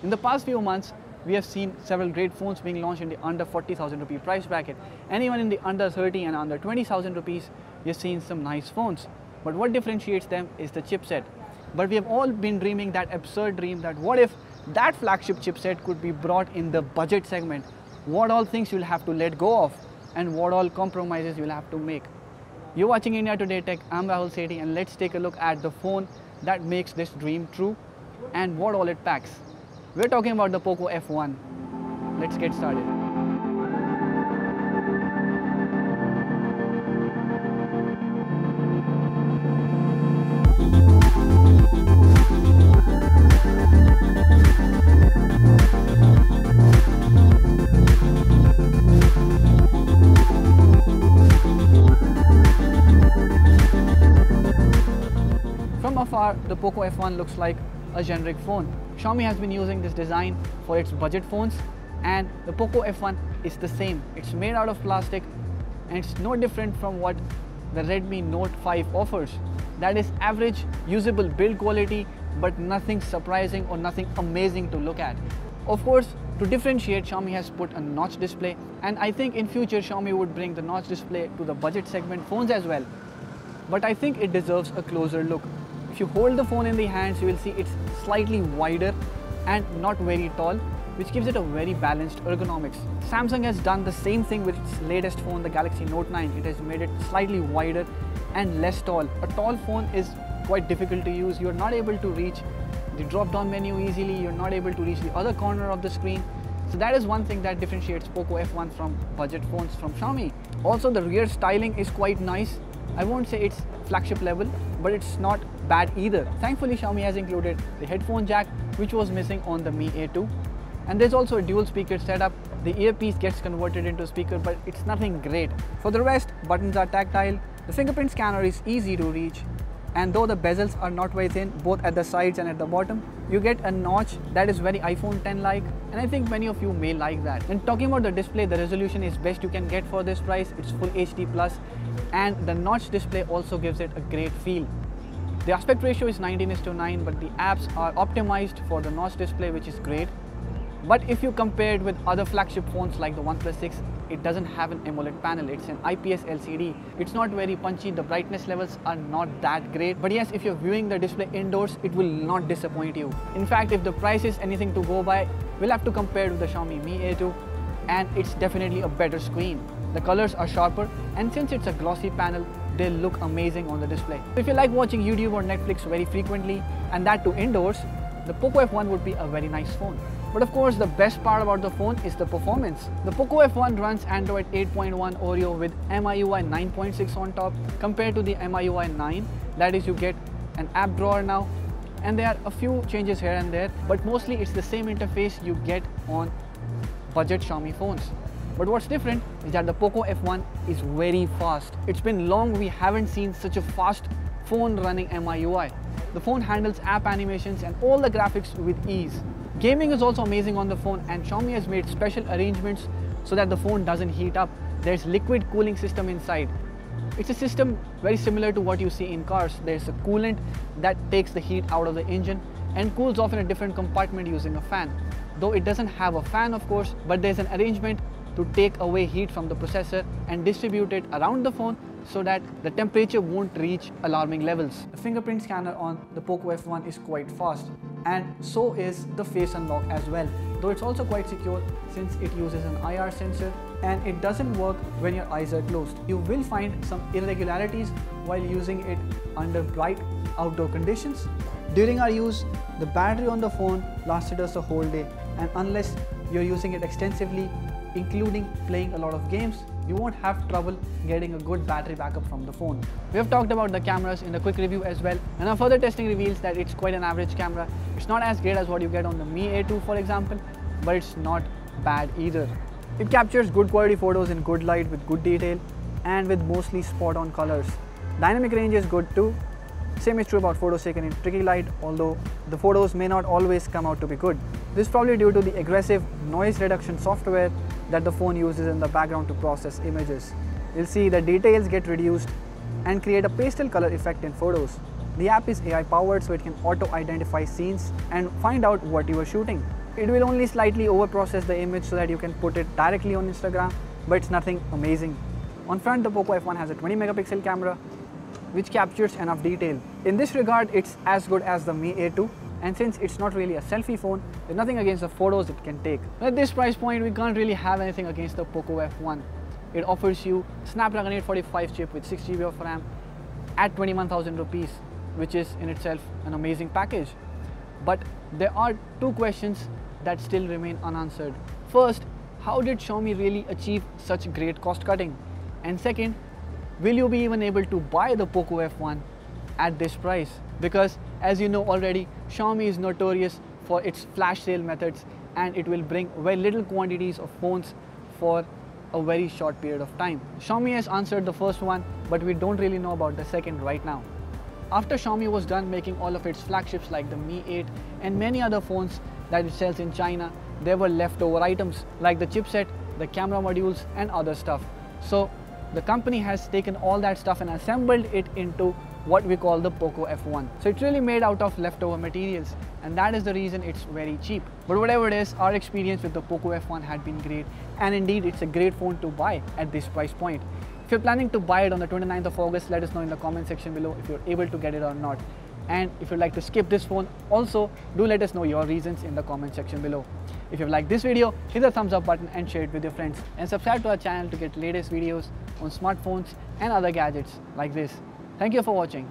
In the past few months, we have seen several great phones being launched in the under 40,000 rupee price bracket, and even in the under 30 and under 20,000 rupees, we have seen some nice phones. But what differentiates them is the chipset. But we have all been dreaming that absurd dream that what if that flagship chipset could be brought in the budget segment? What all things you'll have to let go of and what all compromises you'll have to make. You're watching India Today Tech, I'm Rahul Sethi, and let's take a look at the phone that makes this dream true and what all it packs. We're talking about the Poco F1. Let's get started. From afar, the Poco F1 looks like a generic phone. Xiaomi has been using this design for its budget phones, and the Poco F1 is the same. It's made out of plastic and it's no different from what the Redmi Note 5 offers. That is average, usable build quality, but nothing surprising or nothing amazing to look at. Of course, to differentiate, Xiaomi has put a notch display, and I think in future Xiaomi would bring the notch display to the budget segment phones as well. But I think it deserves a closer look. If you hold the phone in the hands, you will see it's slightly wider and not very tall, which gives it a very balanced ergonomics. Samsung has done the same thing with its latest phone, the Galaxy Note 9. It has made it slightly wider and less tall. A tall phone is quite difficult to use. You're not able to reach the drop-down menu easily. You're not able to reach the other corner of the screen. So that is one thing that differentiates Poco F1 from budget phones from Xiaomi. Also, the rear styling is quite nice. I won't say it's flagship level, but it's not bad either. Thankfully, Xiaomi has included the headphone jack, which was missing on the Mi A2. And there's also a dual speaker setup. The earpiece gets converted into a speaker, but it's nothing great. For the rest, buttons are tactile. The fingerprint scanner is easy to reach. And though the bezels are not very thin, both at the sides and at the bottom, you get a notch that is very iPhone 10 like, and I think many of you may like that. And talking about the display, the resolution is best you can get for this price. It's full HD plus, and the notch display also gives it a great feel. The aspect ratio is 19:9, but the apps are optimized for the notch display, which is great. But if you compare it with other flagship phones like the OnePlus 6, it doesn't have an AMOLED panel, it's an IPS LCD. It's not very punchy, the brightness levels are not that great. But yes, if you're viewing the display indoors, it will not disappoint you. In fact, if the price is anything to go by, we'll have to compare to the Xiaomi Mi A2, and it's definitely a better screen. The colors are sharper, and since it's a glossy panel, they look amazing on the display. If you like watching YouTube or Netflix very frequently, and that too indoors, the Poco F1 would be a very nice phone. But of course, the best part about the phone is the performance. The Poco F1 runs Android 8.1 Oreo with MIUI 9.6 on top compared to the MIUI 9. That is, you get an app drawer now, and there are a few changes here and there, but mostly it's the same interface you get on budget Xiaomi phones. But what's different is that the Poco F1 is very fast. It's been long we haven't seen such a fast phone running MIUI. The phone handles app animations and all the graphics with ease. Gaming is also amazing on the phone, and Xiaomi has made special arrangements so that the phone doesn't heat up. There's liquid cooling system inside. It's a system very similar to what you see in cars. There's a coolant that takes the heat out of the engine and cools off in a different compartment using a fan. Though it doesn't have a fan, of course, but there's an arrangement to take away heat from the processor and distribute it around the phone so that the temperature won't reach alarming levels. The fingerprint scanner on the Poco F1 is quite fast, and so is the face unlock as well, though it's also quite secure since it uses an IR sensor and it doesn't work when your eyes are closed. You will find some irregularities while using it under bright outdoor conditions. During our use, the battery on the phone lasted us a whole day, and unless you're using it extensively, including playing a lot of games, you won't have trouble getting a good battery backup from the phone. We have talked about the cameras in a quick review as well, and our further testing reveals that it's quite an average camera. It's not as great as what you get on the Mi A2 for example, but it's not bad either. It captures good quality photos in good light with good detail and with mostly spot on colors. Dynamic range is good too. Same is true about photos taken in tricky light, although the photos may not always come out to be good. This is probably due to the aggressive noise reduction software that the phone uses in the background to process images. You'll see the details get reduced and create a pastel color effect in photos. The app is AI powered, so it can auto-identify scenes and find out what you are shooting. It will only slightly overprocess the image so that you can put it directly on Instagram, but it's nothing amazing. On front, the Poco F1 has a 20 megapixel camera which captures enough detail. In this regard, it's as good as the Mi A2, and since it's not really a selfie phone, there's nothing against the photos it can take. At this price point, we can't really have anything against the Poco F1. It offers you Snapdragon 845 chip with 6 GB of RAM at 21,000 rupees, which is in itself an amazing package. But there are two questions that still remain unanswered. First, how did Xiaomi really achieve such great cost cutting? And second, will you be even able to buy the Poco F1 at this price? Because as you know already, Xiaomi is notorious for its flash sale methods, and it will bring very little quantities of phones for a very short period of time. Xiaomi has answered the first one, but we don't really know about the second right now. After Xiaomi was done making all of its flagships like the Mi 8 and many other phones that it sells in China, there were leftover items like the chipset, the camera modules and other stuff. So the company has taken all that stuff and assembled it into what we call the Poco F1. So it's really made out of leftover materials, and that is the reason it's very cheap. But whatever it is, our experience with the Poco F1 had been great, and indeed it's a great phone to buy at this price point. If you're planning to buy it on the 29th of August, let us know in the comment section below if you're able to get it or not. And if you'd like to skip this phone, also do let us know your reasons in the comment section below. If you've liked this video, hit the thumbs up button and share it with your friends. And subscribe to our channel to get latest videos on smartphones and other gadgets like this. Thank you for watching.